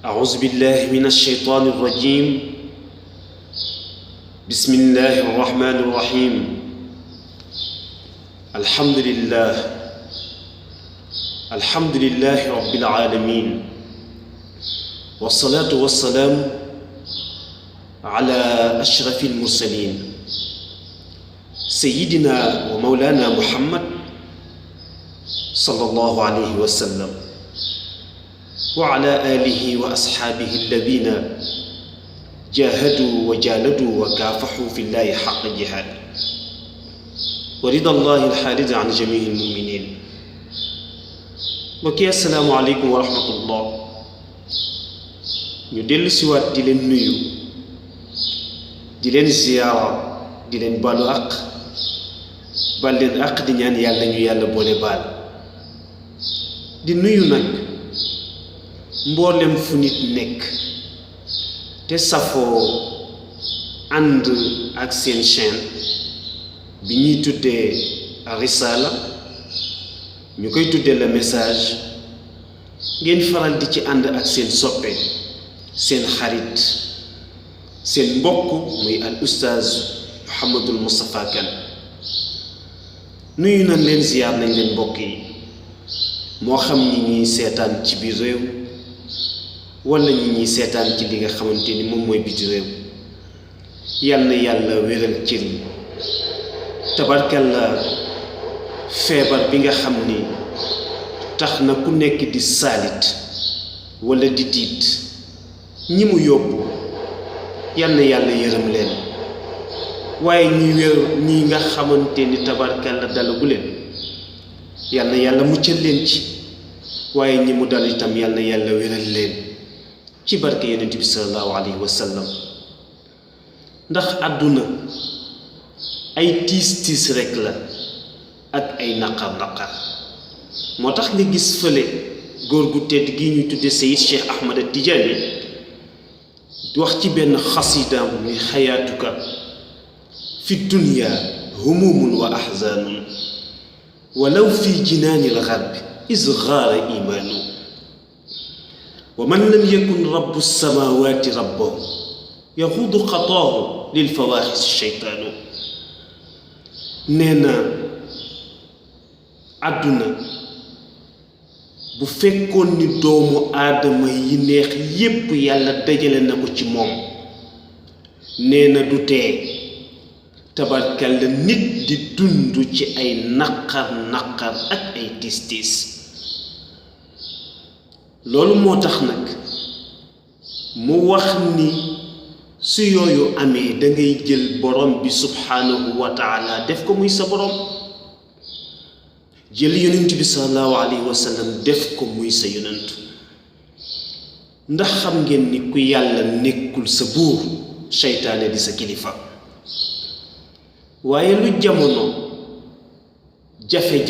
أعوذ بالله من الشيطان الرجيم. بسم الله الرحمن الرحيم. الحمد لله رب العالمين، والصلاة والسلام على أشرف المرسلين سيدنا ومولانا محمد صلى الله عليه وسلم وعلى آله وأصحابه الذين جاهدوا وجالدوا وكافحوا في الله حق الجهاد، ورضا الله الحارث عن جميع المؤمنين. mbokki assalaamu aleykum wa rahmatullah. ñu dellu siwaat di leen nuyu, di leen ziyaara, di leen baalu àq, baal leen àq di ñaan yàlla ñu yàlla boole baal. di nuyu nag mboolem fu nit nekk te safoo ànd ak seen chaîne bi ñuy tuddee Risala, ñu koy tuddee le message, ngeen faral di ci ànd ak seen soppe, seen xarit, seen mbokk muy al ustaaz Mouhamadul Moustapha Kane. nuyu nañ leen, ziyaar nañ leen mbokk yi, moo xam ñi ñuy seetaan ci biir réew wala ñi ñuy seetaan ci li nga xamante ni moom mooy biti réew. yal na yàlla wéral cër yi, tabarkalla feebar bi nga xam ni tax na ku nekk di saalit wala di tiit, ñi mu yóbbu yal na yàlla yërëm leen, waaye ñi wér ñi nga xamante ni tabarkalla dalagu leen yal na yàlla muccal leen ci, waaye ñi mu dal itam yal na yàlla wéral leen ci barke yonent bi sallallahu alayhi wa sallam. ndax àdduna ay tiis rekk la ak ay naqar moo tax nga gis fële góor gu tedd gi ñuy tudde Seyid Cheikh Ahmad Tijaani wax ci benn xasidaam ni xayaatuka fi dunya humumun wa ahzanun walaw fi jinaanil garbi is gaara imaanu wa man lam yakun rabbu samawati rabbahu yaxuudu xataahu lil fawaaxis sheytaanu. nee na àdduna bu fekkoon ni doomu aadama yi neex yépp yàlla dajale na ko ci moom, nee na du tee tabarkalla nit di dund ci ay naqar ak ay tiis. loolu moo tax nag mu wax ni su yooyu amee da ngay jël borom bi subhanahu wa taala def ko muy sa borom, jël yonent bi sallallahu alayhi wa sallam def ko muy sa yonent. ndax xam ngeen ni ku yàlla nekkul sa buur, seytaane di sa kilifa. waaye lu jamono jafe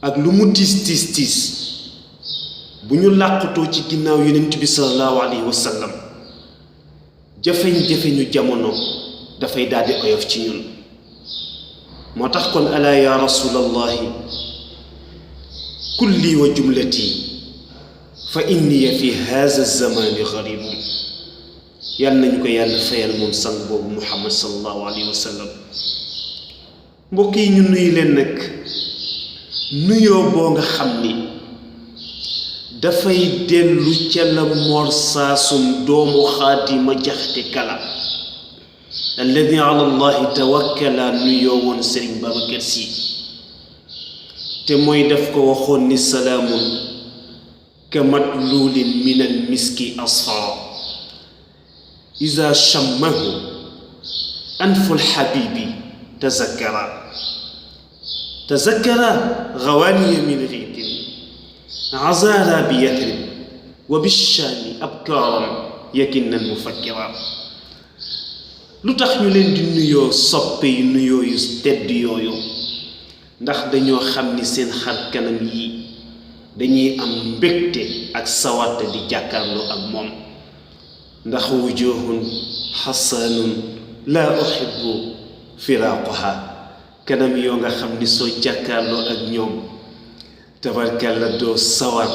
ak lu mu tiis bu ñu làqutoo ci ginnaaw yonent bi sallallahu alayhi wa sallam, jafe ñu jamono dafay daldi oyof ci ñun. moo tax kon alaa ya rasulallahi kulli wa jumlati fa inni fi haza zamani garibun. yàlla nañu ko yàlla fayal moom sang boobu muhammad sallallahu alayhi wa sallam. mbokk yi, ñu nuyu leen nag nuyoo boo nga xam ni dafay dellu ca la Mor Saasum doomu Xaadima Jaxate Kala alladi ala allahi tawakkala nuyoo woon Sëriñ Babacar Si, te mooy daf ko waxoon ni salaamun ka matluulin min al miski asfara iza shammahu anful habibi tazakkara gawaaniya min riitin azara bi yatrib wa bishaami abkaaram yakinnan mufakkira. lu tax ñu leen di nuyoo soppe yu nuyoo yu tedd yooyu? ndax dañoo xam ni seen xar kanam yi dañuy am mbégte ak sawarte di jàkkaarloo ak moom. ndax wujuhun xasanun laa uhibbu firaaquha, kanam yoo nga xam ni soo jàkkaarloo ak ñoom tabarkalla doo sawar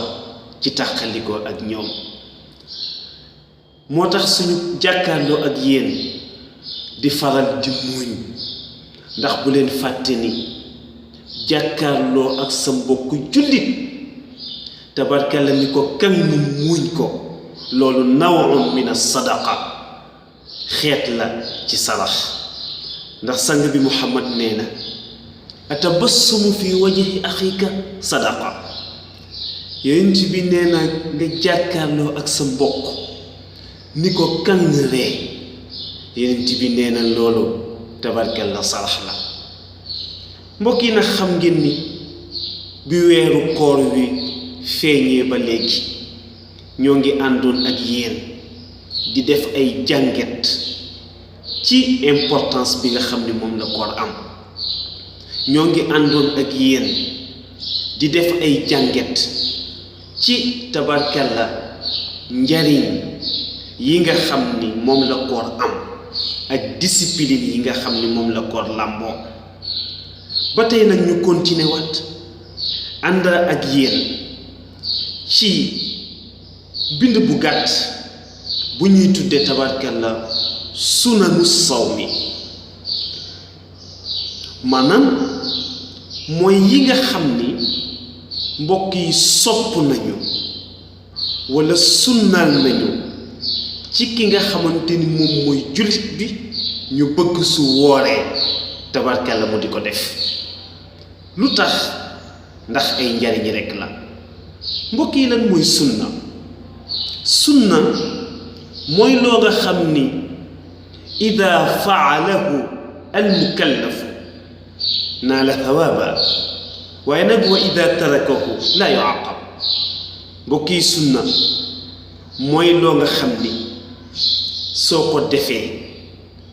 ci tàqalikoo ak ñoom. moo tax suñu jàkkaarloo ak yéen di faral di muuñ, ndax bu leen fàtte ni jàkkaarloo ak sa mbokku jullit tabarkalla ni ko kan mu muuñ ko, loolu naw'un min as-sadaqa, xeet la ci sarax. ndax sang bi Muhammad nee na atabassumu fi wajhi axika sadaqa. yonent bi nee na nga jàkkaarloo ak sa mbokk ni ko kan ree, yonent bi nee na loolu tabarkalla sarax la. mbokk yi nag xam ngeen ni bi weeru koor wi feeñee ba léegi ñoo ngi àndoon ak yéen di def ay jànget ci importance bi nga xam ni moom la koor am. ñoo ngi àndoon ak yéen di def ay jànget ci tabarkalla njariñ yi nga xam ni moom la koor am ak discipline yi nga xam ni moom la koor làmboo. ba tey nag ñu continuer waat ànd ak yéen ci bind bu gàtt bu ñuy tuddee tabarkalla sunanu sawmi, maanaam mooy yi nga xam ni mbokk yi sopp nañu walla sunnaal nañu ci ki nga xamante ni moom mooy jullit bi, ñu bëgg su wooree tabarkalla mu di ko def. lu tax? ndax ay njariñ rekk la. mbokk yi lan mooy sunna? sunna mooy loo nga xam ni ida faalahu almukallafu naala thawaaba, waaye nag wa ida tarakahu la yuaqab. mbokk yi sunna mooy loo nga xam ni soo ko defee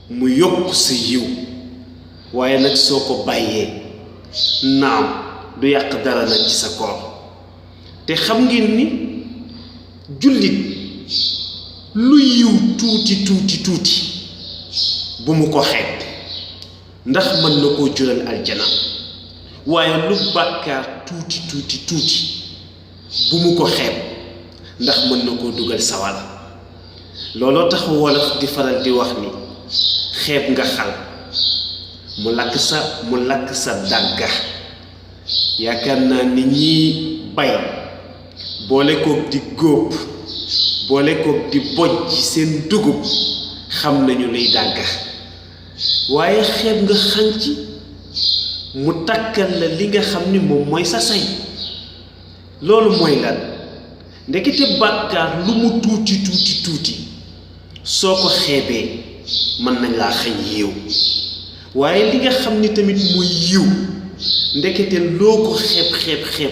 mu yokk sa yiw, waaye nag soo ko bàyyee naam du yàq dara nag ci sa koor. te xam ngeen ni jullit lu yiw tuuti tuuti tuuti bu mu ko xeeb, ndax mën na koo jural aljana. waaye lu bàkkaar tuuti tuuti tuuti bu mu ko xeeb, ndax mën na koo dugal sawara. looloo tax wolof di faral di wax ni xeeb nga xal mu lakk sa dàgga. yaakaar naa ni ñiy bay boole koog di góob, boole koog di bojj seen dugub xam nañu luy dàgga. waaye xeeb nga xànc mu takkal la li nga xam ni moom mooy sa say. loolu mooy lan? ndekete bàkkaar lu mu tuuti tuuti tuuti soo ko xeebee mën nañ laa xañ yiw. waaye li nga xam ni tamit mooy yiw, ndekete loo ko xeeb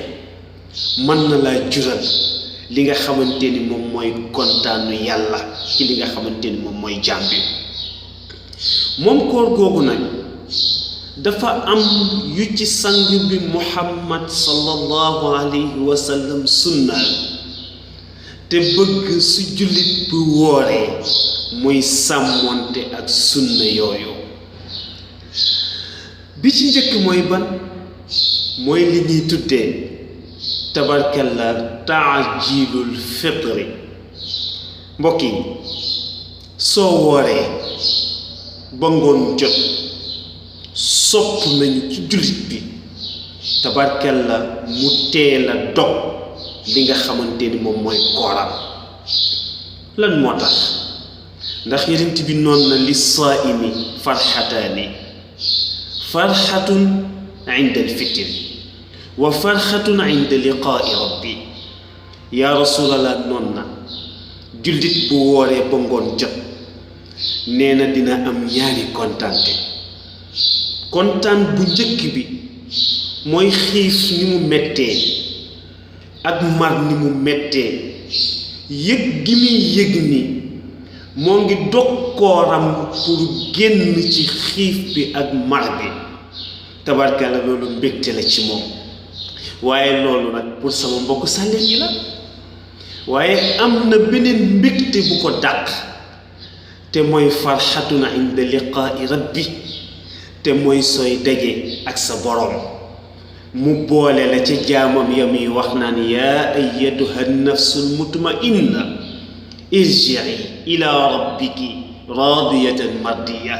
mën na laa jural li nga xamante ni moom mooy kontaanu yàlla ci li nga xamante ni moom mooy jaam bi. moom koor googu nag dafa am yu ci sang bi Muhammad sallallahu alayhi wa sallam sunnaal, te bëgg su jullit bu wooree muy sàmmonte ak sunna yooyu. bi ci njëkk mooy ban? mooy li ñuy tuddee tabarkalla taajilul fitri. mbokk yi soo wooree ba ngoon jot sopp nañu ci jullit bi tabarkalla mu teel a dog li nga xamante ni moom mooy kooram. lan moo tax? ndax yonent bi noon na li saaimi farxataani, farxatun inda alfitr wa farxatun inda liqaai rabbi. yaa rasulallah noon na jullit bu wooree ba ngoon jot nee na dina am ñaari kontaante. kontaan bu njëkk bi mooy xiif ni mu mettee ak mar ni mu mettee, yëg gi muy yëg ni moo ngi dog kooram pour génn ci xiif bi ak mar bi, tabarkalla loolu mbégte la ci moom. waaye loolu nag pour sama mbokk sàlleen yi la. waaye am na beneen mbégte bu ko dàq, te mooy farxatuna inda liqaai rabbi, te mooy sooy daje ak sa boroom. mu boole la ca jaamam ya muy wax naan yaa ayyatuha nafsul mutma'inna irji'i ila rabbiki radiyatan mardiya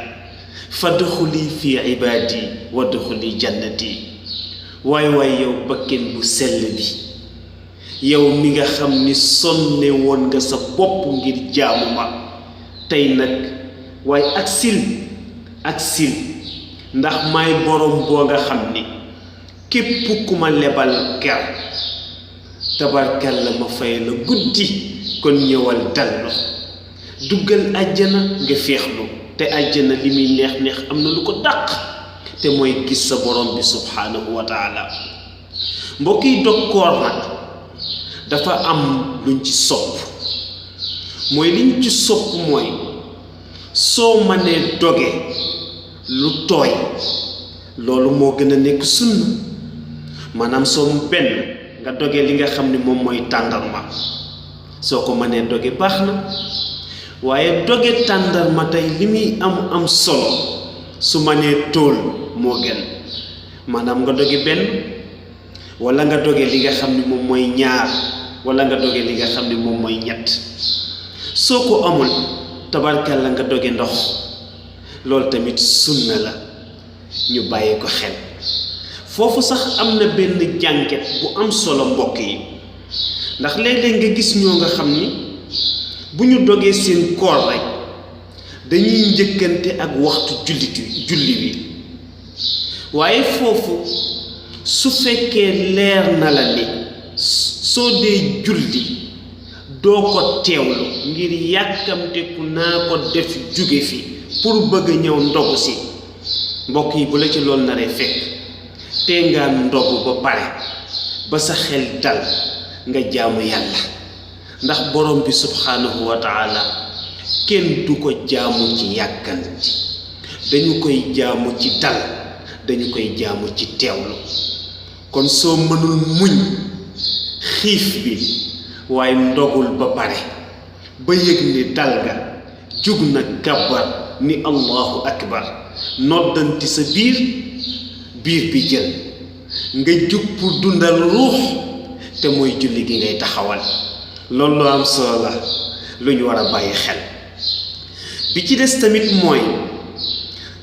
fadxuli fi ibadi wadxuli jannati waay yow bakken bu sell bi yow mi nga xam ni sonne woon nga sa bopp ngir jaamu ma tey nag waaye aksil ndax may borom boo nga xam ni képp ku ma lebal ker tabarkalla ma fay la guddi kon ñëwal dallu duggal àjjana nga féexlu te àjjana li muy neex am na lu ko dàq te mooy gis sa borom bi subhaanahu wa taala mbokk yi dog koor nag dafa am luñ ci sopp mooy liñ ci sopp mooy soo mënee doge lu tooy loolu moo gën a nekk sunna maanaam soo mu benn nga doge li nga xam ni moom mooy tàndarma soo ko mënee doge baax na waaye doge tàndarma tey li muy am solo su mënee tóol moo gën maanaam nga doge benn wala nga doge li nga xam ni moom mooy ñaar wala nga doge li nga xam ni moom mooy ñett soo ko amul tabarkalla nga doge ndox loolu tamit sunna la ñu bàyyi ko xel foofu sax am na benn jànget bu am solo mbokk yi ndax léeg-léeg nga gis ñoo nga xam ni bu ñu dogee seen koor rek dañuy njëkkante ak waxtu julli wi waaye foofu su fekkee leer na la ni soo dee julli doo ko teewlu ngir yàkkamteku naa ko def jóge fi pour bëgg a ñëw ndogu si mbokk yi bu la ci loolu naree fekk te nga ndogu ba pare ba sa xel dal nga jaamu yàlla ndax borom bi subhaanahu wa taala kenn du ko jaamu ci yàkkanti dañu koy jaamu ci dal dañu koy jaamu ci teewlu kon soo mënul muñ xiif bi waaye ndogul ba pare ba yëg ni dal nga jug na kàbbar ni allahu akbar noddanti sa biir bi jël nga jug pour dundal ruux te mooy julli gi ngay taxawal loolu lu am solo la lu ñu war a bàyyi xel bi ci des tamit mooy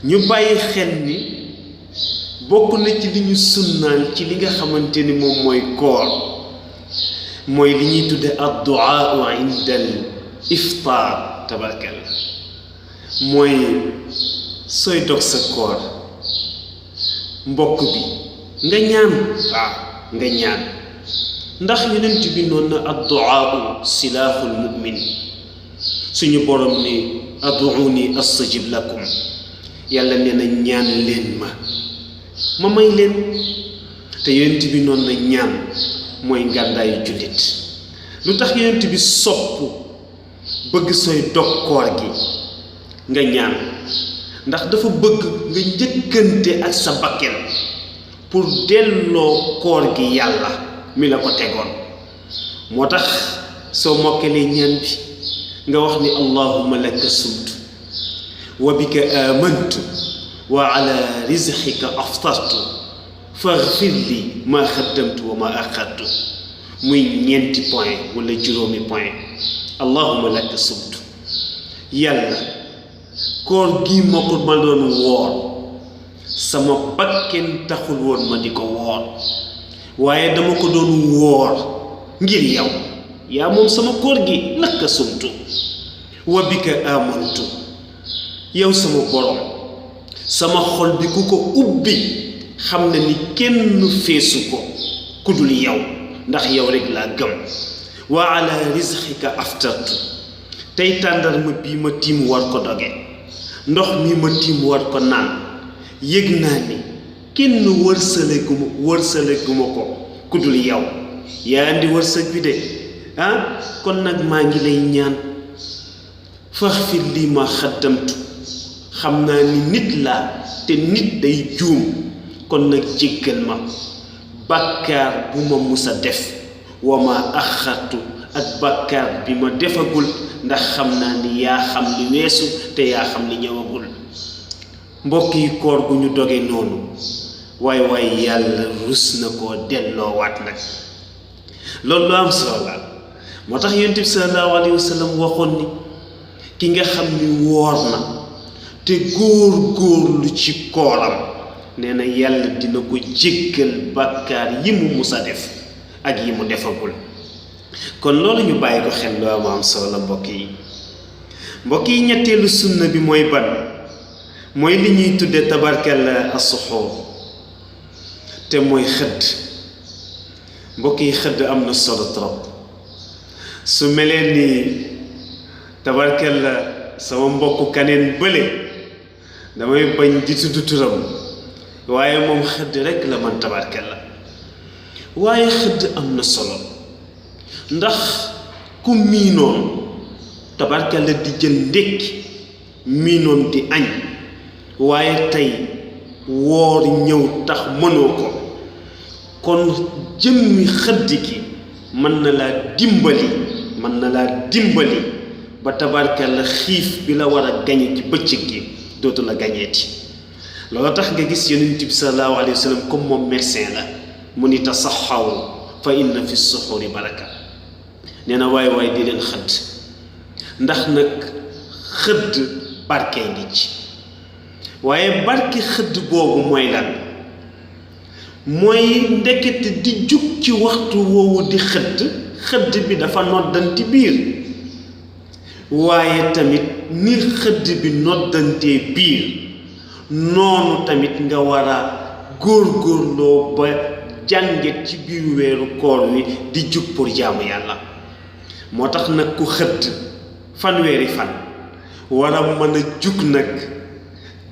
ñu bàyyi xel ni bokk na ci li ñu sunnaal ci li nga xamante ni moom mooy koor mooy li ñuy tudde ad-du'a inda al-iftar tabarkalla mooy sooy dog sa koor mbokk bi nga ñaan nga ñaan ndax yonent bi noonu na ad-du'a silaaxul mu'min suñu borom ni ad'uuni astajib lakum yàlla nee na ñaan leen ma may leen te yonent bi noonu na ñaan mooy ngàndaayu jullit lu tax yonent bi sopp bëgg sooy dog koor gi nga ñaan ndax dafa bëgg nga njëkkante ak sa bakken pour delloo koor gi yàlla mi la ko tegoon moo tax soo mokkalee ñaan bi nga wax ni allahumma laka sumtu wa bika amantu wa ala rizqika aftartu faghfir li ma xaddamtu wa ma axartu muy ñeenti point wala juróomi point allahumma laka sumtu yàlla koor gi ma ko ma doon woor sama bakken taxul woon ma di ko woor waaye dama ko doon woor ngir yow yaa moom sama koor gi laka sumtu wa bika amantu yow sama borom sama xol bi ku ko ubbi xam na ni kenn feesu ko ku dul yow ndax yow rek laa gëm wa ala rizqika aftartu tey tàndarma bii ma tiim war ko doge ndox mi ma tiim war ko naan yëg naa ni kenn wërsëleguma ko ku dul yow yaa andi wërsëg bi de kon nag maa ngi lay ñaan faghfir lii ma xaddamtu xam naa ni nit laa te nit day juum kon nag jéggal ma bàkkaar bu ma musa def wa ma axartu ak bàkkaar bi ma defagul ndax xam naa ni yaa xam li weesu te yaa xam li ñëwagul mbokk yi koor gu ñu doge noonu waaye yàlla rus na koo delloowaat nag. loolu lu am solo la moo tax yonent bi sallallahu alayhi wa sallam waxoon ni ki nga xam ni woor na te góor-góorlu ci kooram nee na yàlla dina ko jéggal bàkkaar yi mu musa def ak yi mu defagul. kon loolu ñu bàyyi ko xel lu am solo la mbokk yi ñetteelu sunna bi mooy ban mooy li ñuy tudde tabarkalla as-suxuur te mooy xëdd. mbokk yi xëdd am na solo trop su melee ni tabarkalla sama mbokku kaneen bële damay bañ di tudd turam waaye moom xëdd rekk la man tabarkalla waaye xëdd am na solo ndax ku miinoon tabarkalla di jël ndékki miinoon di añ waaye tey woor ñëw tax mënoo ko kon jëmmi xëdd gi mën na laa dimbali ba tabarkalla xiif bi la war a gañe ci bëccëg gi dootu la gañeeti. loolu tax nga gis yonent bi sallallahu alayhi wa sallam comme moom médecin la mu ni tasaxaw fa inna fi suxuuri baraka. nee na waay di leen xëdd ndax nag xëdd barke ngi ci. waaye barke xëdd boobu mooy lan mooy ndekete di jug ci waxtu woowu di xëdd bi dafa noddanti biir waaye tamit ni xëdd bi noddantee biir noonu tamit nga war a góorgóorloo ba jànget ci biir weeru koor wi di jug pour jaamu yàlla. moo tax nag ku xëdd fanweeri fan war a mën a jug nag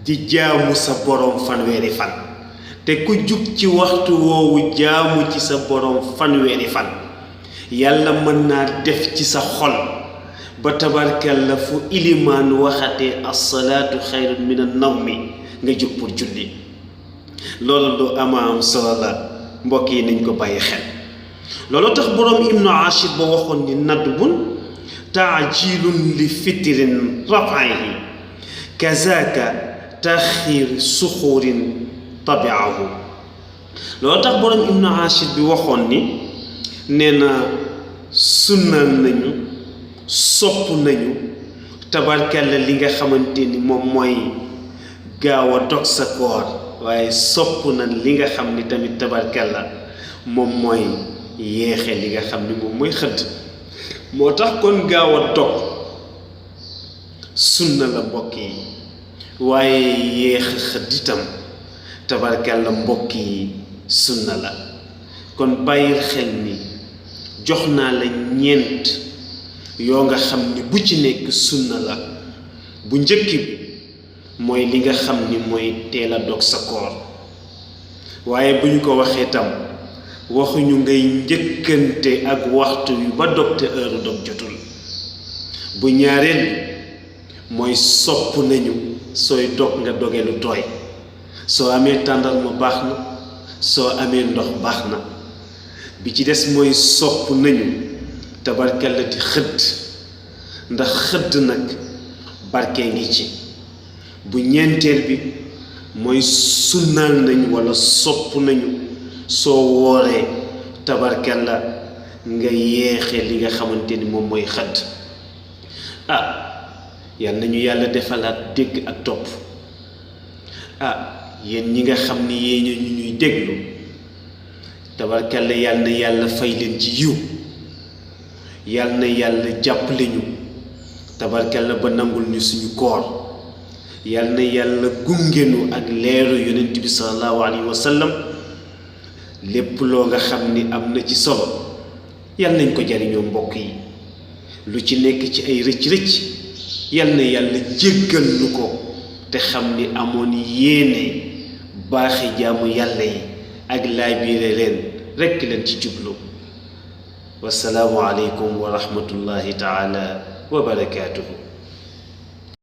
di jaamu sa borom fanweeri fan te ku jug ci waxtu woowu jaamu ci sa borom fanweeri fan yàlla mën naa def ci sa xol ba tabarkalla fu ilimaan waxatee as-salaatu xayrun min an-nawmi nga jug pour julli. loolu lu am solo la mbokk yi nañ ko bàyyi xel. loolu tax boroom Ibnu Ashir ba waxoon ni nadbun taajilun li fitrin rafaihi kazaka taxiir suxuurin tabiahu. loolu tax boroom Ibnu Ashir bi waxoon ni nee na sunnal nañu sopp nañu tabarkalla li nga xamante ni moom mooy gaaw a dog sa koor waaye sopp na li nga xam ni tamit tabarkalla moom mooy yéexe li nga xam ni moom mooy xëdd. moo tax kon gaaw a dog sunna la mbokk yi waaye yéex xëdd itam tabarkalla mbokk yi sunna la. kon bàyyil xel ni jox naa la ñeent yoo nga xam ni bu ci nekk sunna la. bu njëkk bi mooy li nga xam ni mooy teel a dog sa koor waaye bu ñu ko waxee tam waxuñu ngay njëkkante ak waxtu wi ba dog te heure dog jotul. bu ñaareel mooy sopp nañu sooy dog nga doge lu tooy. soo amee tàndarma baax na soo amee ndox baax na. bi ci des mooy sopp nañu tabarkalla di xëdd ndax xëdd nag barke ngi ci. bu ñeenteel bi mooy sunnaal nañu walla sopp nañu soo wooree tabarkalla nga yéexe li nga xamante ni moom mooy xëdd. yal nañu yàlla defalaat dégg ak topp. yéen ñi nga xam ni yéen ñu ñuy déglu tabarkalla yal na yàlla fay leen ci yiw yal na yàlla jàppale ñu tabarkalla ba nangul ñu suñu koor. yal na yàlla gungenu ak leeru yonent bi sallallahu alayhi wa sallam lépp loo nga xam ni am na ci solo yal nañ ko jariñoo mbokk yi. lu ci nekk ci ay rëcc-rëcc yal na yàlla jéggal nu ko te xam ni amoon yéene baaxi jaamu yàlla yi ak laabiire leen rekk leen ci jublu. wassalaamu aleykum wa rahmatullahi taala wa barakaatuhu.